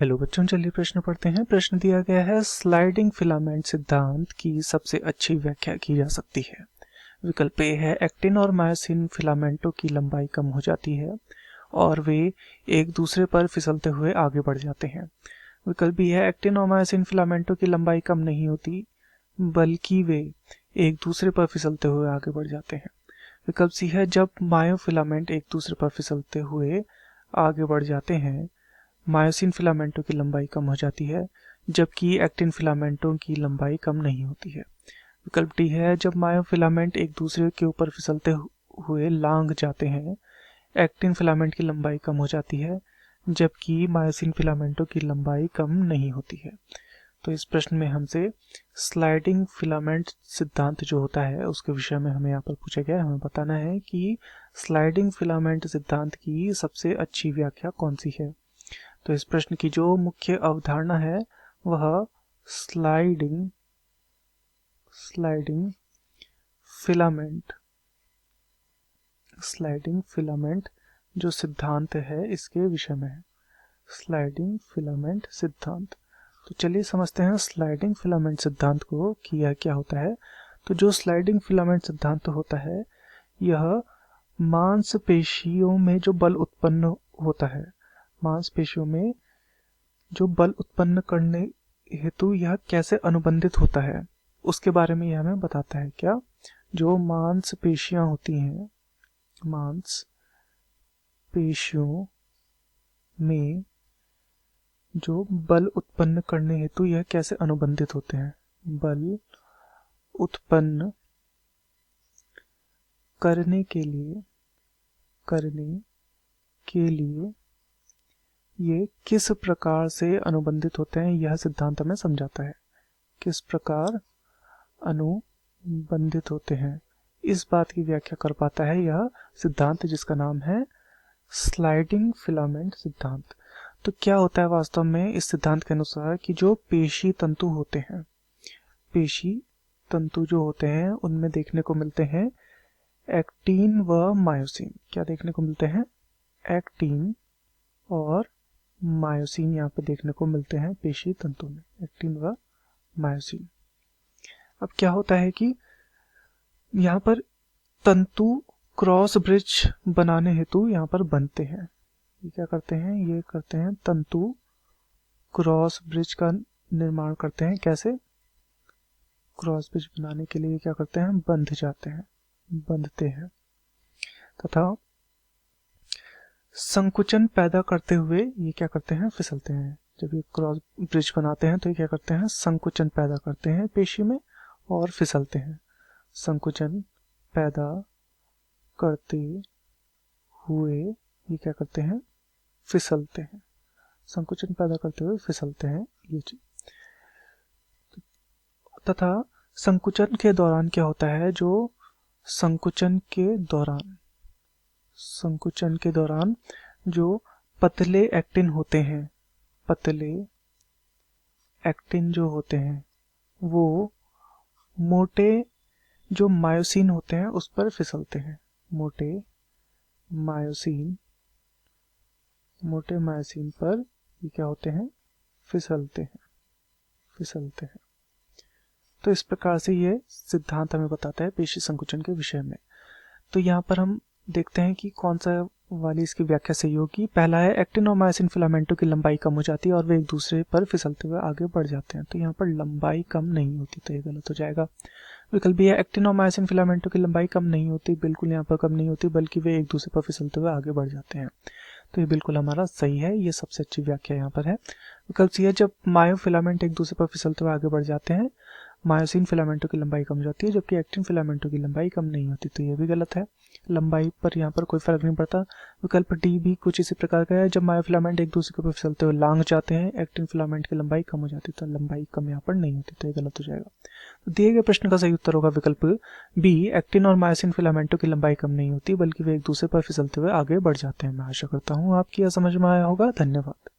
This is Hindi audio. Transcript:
हेलो बच्चों, चलिए प्रश्न पढ़ते हैं। प्रश्न दिया गया है, स्लाइडिंग फिलामेंट सिद्धांत की सबसे अच्छी व्याख्या की जा सकती है। विकल्प ए है, एक्टिन और मायोसिन फिलामेंटों की लंबाई कम हो जाती है और वे एक दूसरे पर फिसलते हुए आगे बढ़ जाते हैं। विकल्प बी है, एक्टिन और मायोसिन फिलामेंटों की लंबाई कम नहीं होती बल्कि वे एक दूसरे पर फिसलते हुए आगे बढ़ जाते हैं। विकल्प सी है, जब मायोफिलामेंट एक दूसरे पर फिसलते हुए आगे बढ़ जाते हैं मायोसिन फिलामेंटों की लंबाई कम हो जाती है, जबकि एक्टिन फिलामेंटों की लंबाई कम नहीं होती है। विकल्प डी है, जब मायोफिलामेंट एक दूसरे के ऊपर फिसलते हुए लांघ जाते हैं एक्टिन फिलामेंट की लंबाई कम हो जाती है, जबकि मायोसिन फिलामेंटों की लंबाई कम नहीं होती है। तो इस प्रश्न में हमसे स्लाइडिंग फिलामेंट सिद्धांत जो होता है उसके विषय में हमें यहाँ पर पूछा गया है। हमें बताना है कि स्लाइडिंग फिलामेंट सिद्धांत की सबसे अच्छी व्याख्या कौन सी है। तो इस प्रश्न की जो मुख्य अवधारणा है वह स्लाइडिंग फिलामेंट जो सिद्धांत है इसके विषय में है। स्लाइडिंग फिलामेंट सिद्धांत। तो चलिए समझते हैं स्लाइडिंग फिलामेंट सिद्धांत को कि यह क्या होता है। तो जो स्लाइडिंग फिलामेंट सिद्धांत होता है यह मांसपेशियों में जो बल उत्पन्न होता है, मांसपेशियों में जो बल उत्पन्न करने हेतु यह कैसे अनुबंधित होता है उसके बारे में यह हमें बताता है। क्या जो मांसपेशियां होती हैं, मांसपेशियों में जो बल उत्पन्न करने हेतु यह कैसे अनुबंधित होते हैं। बल उत्पन्न करने के लिए ये किस प्रकार से अनुबंधित होते हैं यह सिद्धांत हमें समझाता है। किस प्रकार अनुबंधित होते हैं इस बात की व्याख्या कर पाता है यह सिद्धांत, जिसका नाम है स्लाइडिंग फिलामेंट सिद्धांत। तो क्या होता है वास्तव में इस सिद्धांत के अनुसार कि जो पेशी तंतु होते हैं, पेशी तंतु जो होते हैं उनमें देखने को मिलते हैं एक्टिन व मायोसिन। क्या देखने को मिलते हैं? एक्टिन और मायोसिन यहाँ पे देखने को मिलते हैं पेशी तंतु में, एक्टिन व मायोसिन। अब क्या होता है कि यहाँ पर तंतु क्रॉस ब्रिज बनाने हेतु यहाँ पर बनते हैं। ये क्या करते हैं? ये करते हैं तंतु क्रॉस ब्रिज का निर्माण करते हैं। कैसे? क्रॉस ब्रिज बनाने के लिए क्या करते हैं? बंधते हैं तथा संकुचन पैदा करते हुए ये क्या करते हैं? फिसलते हैं। जब ये क्रॉस ब्रिज बनाते हैं तो ये क्या करते हैं? संकुचन पैदा करते हैं पेशी में और फिसलते हैं। संकुचन पैदा करते हुए ये क्या करते हैं? फिसलते हैं। संकुचन पैदा करते हुए फिसलते हैं ये चीज। तथा संकुचन के दौरान क्या होता है? जो संकुचन के दौरान जो पतले एक्टिन होते हैं, पतले एक्टिन जो होते हैं वो मोटे जो मायोसिन होते हैं उस पर फिसलते हैं। मोटे मायोसिन पर ये क्या होते हैं? फिसलते हैं। तो इस प्रकार से ये सिद्धांत हमें बताता है पेशी संकुचन के विषय में। तो यहाँ पर हम देखते हैं कि कौन सा वाली इसकी व्याख्या सही होगी। पहला है, एक्टिन और मायोसिन फिलामेंटों की लंबाई कम हो जाती है और वे एक दूसरे पर फिसलते हुए आगे बढ़ जाते हैं। तो यहाँ पर लंबाई कम नहीं होती, तो ये गलत हो जाएगा। विकल्प भी है, एक्टिन और मायोसिन फिलामेंटों की लंबाई कम नहीं होती, बिल्कुल यहाँ पर कम नहीं होती बल्कि वे एक दूसरे पर फिसलते हुए आगे बढ़ जाते हैं। तो ये बिल्कुल हमारा सही है, ये सबसे अच्छी व्याख्या यहाँ पर है। विकल्प सी है, जब मायोफिलामेंट एक दूसरे पर फिसलते हुए आगे बढ़ जाते हैं मायोसिन फिलामेंटों की लंबाई कम हो जाती है जबकि एक्टिन फिलामेंटों की लंबाई कम नहीं होती। तो ये भी गलत है, लंबाई पर यहाँ पर कोई फर्क नहीं पड़ता। विकल्प डी भी कुछ इसी प्रकार का है, जब मायोफिलामेंट एक दूसरे पर फिसलते हुए लांघ जाते हैं एक्टिन फिलामेंट की लंबाई कम हो जाती है। तो लंबाई कम यहाँ पर नहीं होती, तो ये गलत हो जाएगा। तो दिए गए प्रश्न का सही उत्तर होगा विकल्प बी, एक्टिन और मायोसिन फिलामेंटों की लंबाई कम नहीं होती बल्कि वे एक दूसरे पर फिसलते हुए आगे बढ़ जाते हैं। मैं आशा करता हूँ आपकी यह समझ में आया होगा। धन्यवाद।